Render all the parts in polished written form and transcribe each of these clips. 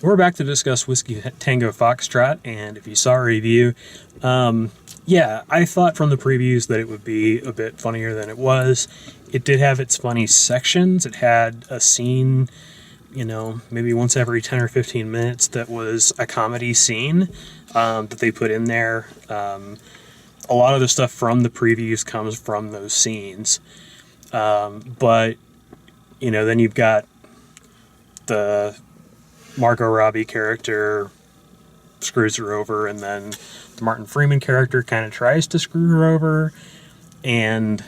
We're back to discuss Whiskey Tango Foxtrot, and if you saw a review, yeah, I thought from the previews that it would be a bit funnier than it was. It did have its funny sections. It had a scene, maybe once every 10 or 15 minutes that was a comedy scene that they put in there. A lot of the stuff from the previews comes from those scenes. But, then you've got the Margot Robbie character screws her over, and then the Martin Freeman character kind of tries to screw her over, and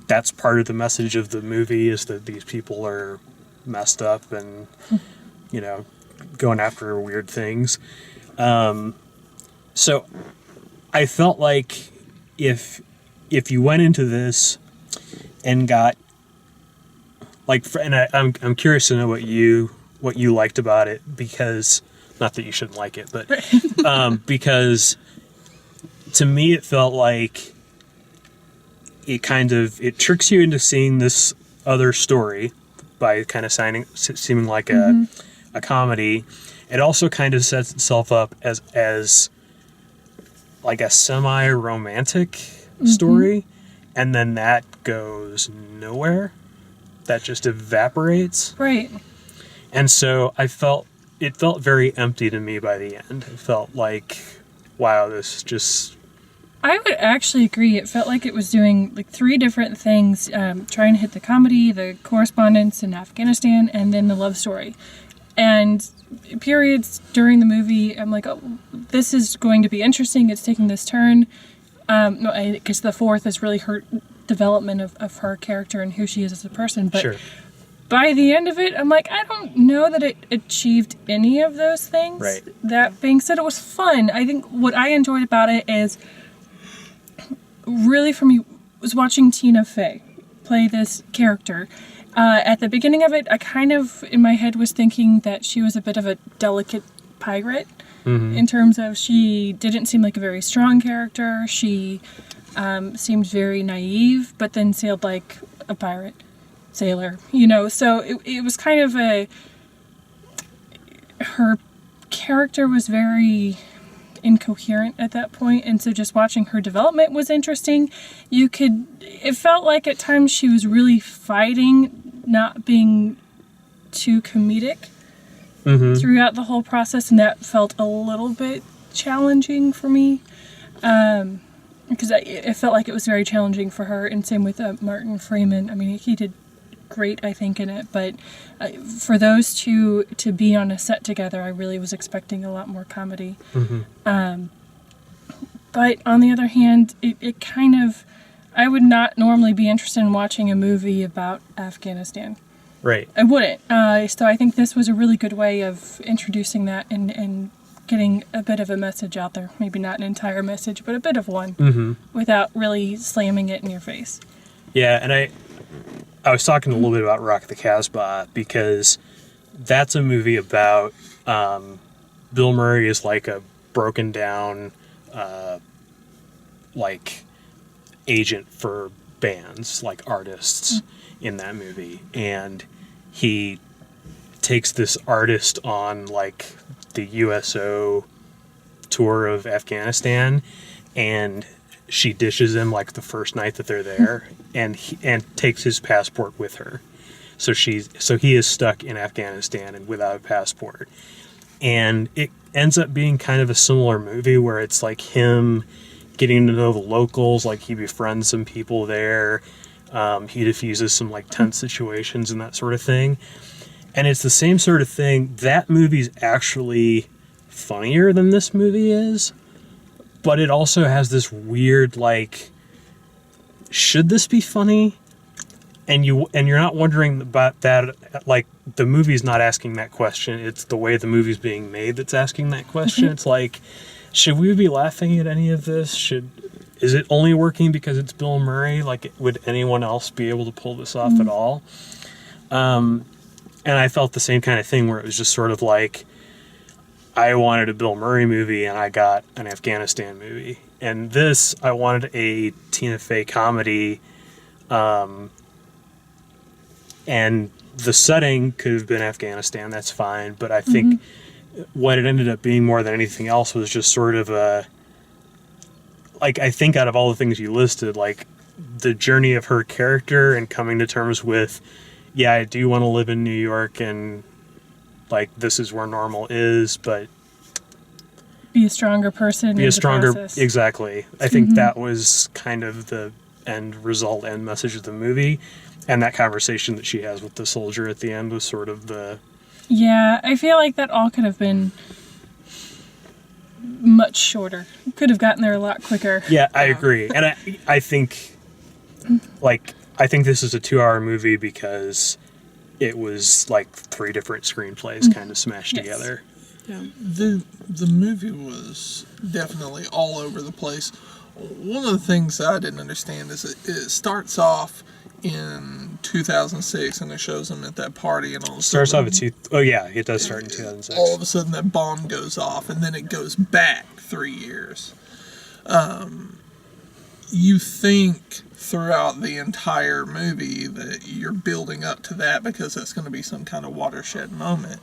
that's part of the message of the movie, is that these people are messed up and, going after weird things. So I felt like if you went into this and got I'm curious to know what you liked about it, because not that you shouldn't like it, but because to me it felt like it tricks you into seeing this other story by kind of seeming like a comedy. It also kind of sets itself up as like a semi-romantic story, and then that goes nowhere. That just evaporates. Right. And so it felt very empty to me by the end. It felt like, wow, this just... I would actually agree. It felt like it was doing like three different things, trying to hit the comedy, the correspondence in Afghanistan, and then the love story. And periods during the movie, I'm like, oh, this is going to be interesting. It's taking this turn. No, I guess the fourth is really her development of her character and who she is as a person. But sure. By the end of it, I'm like, I don't know that it achieved any of those things. Right. That being said, it was fun. I think what I enjoyed about it is, really for me, was watching Tina Fey play this character. At the beginning of it, I kind of, in my head, was thinking that she was a bit of a delicate pirate, in terms of she didn't seem like a very strong character. She seemed very naive, but then sailed like a pirate sailor, so it was kind of her character was very incoherent at that point, and so just watching her development was interesting. It felt like at times she was really fighting not being too comedic throughout the whole process, and that felt a little bit challenging for me, because it felt like it was very challenging for her, and same with Martin Freeman. I mean, he did great, I think, in it, but for those two to be on a set together, I really was expecting a lot more comedy. But on the other hand, it kind of, I would not normally be interested in watching a movie about Afghanistan. Right. I wouldn't. So I think this was a really good way of introducing that and getting a bit of a message out there. Maybe not an entire message, but a bit of one, without really slamming it in your face. Yeah, and I was talking a little bit about Rock the Casbah, because that's a movie about Bill Murray is like a broken down like agent for bands, like artists in that movie, and he takes this artist on like the USO tour of Afghanistan, and she dishes him like the first night that they're there, and takes his passport with her. So he is stuck in Afghanistan and without a passport. And it ends up being kind of a similar movie, where it's like him getting to know the locals, like he befriends some people there. He diffuses some like tense situations and that sort of thing. And it's the same sort of thing. That movie's actually funnier than this movie is, but it also has this weird, like, should this be funny? And you're not wondering about that. Like, the movie's not asking that question. It's the way the movie's being made that's asking that question. It's like, should we be laughing at any of this? Is it only working because it's Bill Murray? Like, would anyone else be able to pull this off at all? And I felt the same kind of thing, where it was just sort of like, I wanted a Bill Murray movie and I got an Afghanistan movie. And this, I wanted a Tina Fey comedy. And the setting could have been Afghanistan, that's fine, but I think what it ended up being more than anything else was just sort of a, like, I think out of all the things you listed, like, the journey of her character and coming to terms with, yeah, I do want to live in New York and, like, this is where normal is, but... Be a stronger person. Be a stronger... Process. Exactly. I think that was kind of the end result, end message of the movie. And that conversation that she has with the soldier at the end was sort of the... Yeah, I feel like that all could have been much shorter. Could have gotten there a lot quicker. Yeah, I agree. And I think, like, I think this is a 2-hour movie because it was, like, 3 different screenplays kind of smashed together. Yeah. The movie was definitely all over the place. One of the things that I didn't understand is it starts off in 2006 and it shows them at that party and all of a sudden... Starts off at Oh, yeah, it does start in 2006. All of a sudden that bomb goes off and then it goes back 3 years. You think throughout the entire movie that you're building up to that because that's going to be some kind of watershed moment.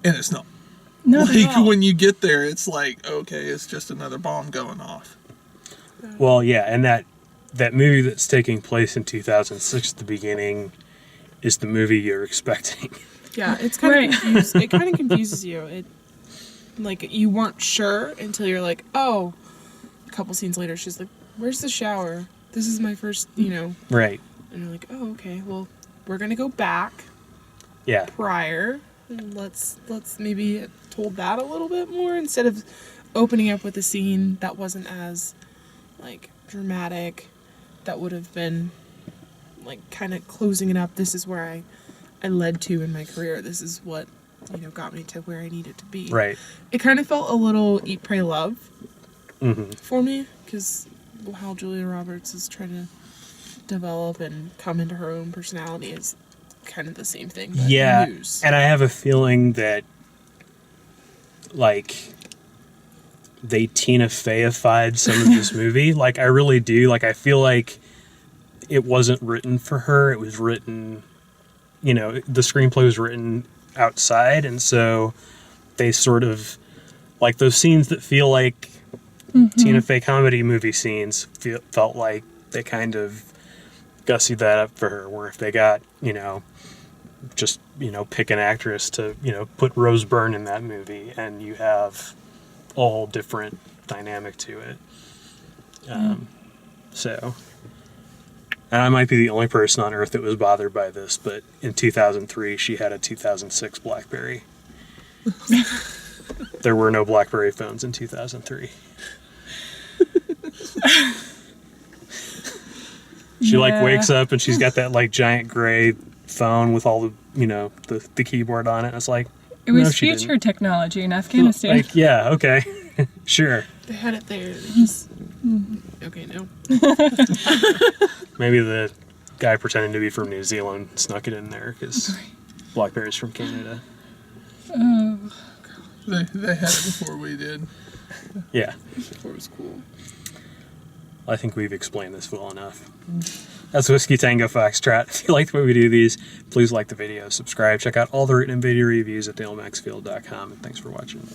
And it's not. Not like, at all. when you get there, it's like, okay, it's just another bomb going off. Well, yeah, and that movie that's taking place in 2006 at the beginning is the movie you're expecting. Yeah, it's kind of it kind of confuses you. It, like, you weren't sure until you're like, oh, a couple scenes later, she's like, where's the shower? This is my first, Right. And you're like, oh, okay, well, we're going to go back Yeah. prior. And let's maybe told that a little bit more instead of opening up with a scene that wasn't as, like, dramatic. That would have been, like, kind of closing it up. This is where I led to in my career. This is what, got me to where I needed to be. Right. It kind of felt a little Eat, Pray, Love Mm-hmm. for me, because how Julia Roberts is trying to develop and come into her own personality is kind of the same thing. But Yeah, news. and I have a feeling that, like, they Tina Feyified some of this movie. Like, I really do. Like, I feel like it wasn't written for her. It was written, the screenplay was written outside, and so they sort of, like, those scenes that feel like Tina Fey comedy movie scenes felt like they kind of gussied that up for her, where if they got, just, pick an actress to, put Rose Byrne in that movie, and you have a whole different dynamic to it. So, and I might be the only person on earth that was bothered by this, but in 2003, she had a 2006 BlackBerry. There were no BlackBerry phones in 2003. She wakes up and she's got that giant gray phone with all the the keyboard on it. And it's like, It was no, she future didn't. technology in Afghanistan. Like, yeah, okay, sure. They had it there. They just... Okay, no. Maybe the guy pretending to be from New Zealand snuck it in there because BlackBerry's from Canada. Oh. They had it before we did. Yeah. Before it was cool. I think we've explained this well enough. That's Whiskey Tango Foxtrot. If you like the way we do these, please like the video, subscribe, check out all the written and video reviews at dalemaxfield.com, and thanks for watching.